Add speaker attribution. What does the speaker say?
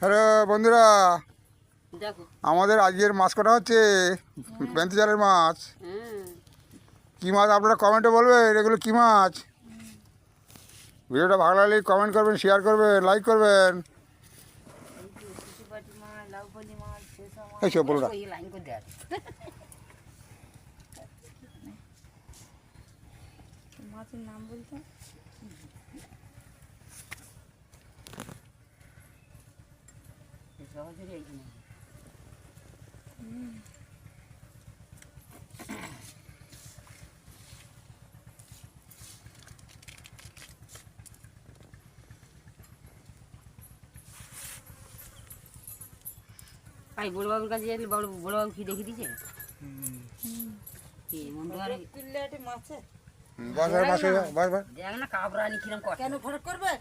Speaker 1: Hello বন্ধুরা,
Speaker 2: দেখো
Speaker 1: আমাদের আজকের মাছ কটা হচ্ছে পেন্তি জালের মাছ। কী মাছ আপনারা কমেন্টে বলবেন এগুলো কী মাছ। ভিডিওটা ভালো লাগলে কমেন্ট করবেন, শেয়ার করবেন, লাইক করবেন। এইসব বলুন।
Speaker 2: লাইন করে দেয়
Speaker 3: মাছের নাম বলতে
Speaker 2: সহজেই এইখানে ভাই বড়বাবুর কাছে গেলে বড়বাবু কি দেখে দিয়েছে কি মন ধরে
Speaker 3: তুললে মাছে
Speaker 1: বাস বাস বাস বাস।
Speaker 2: দেখ না কাবরানি কিরম করে
Speaker 3: কেন ফরক করবে।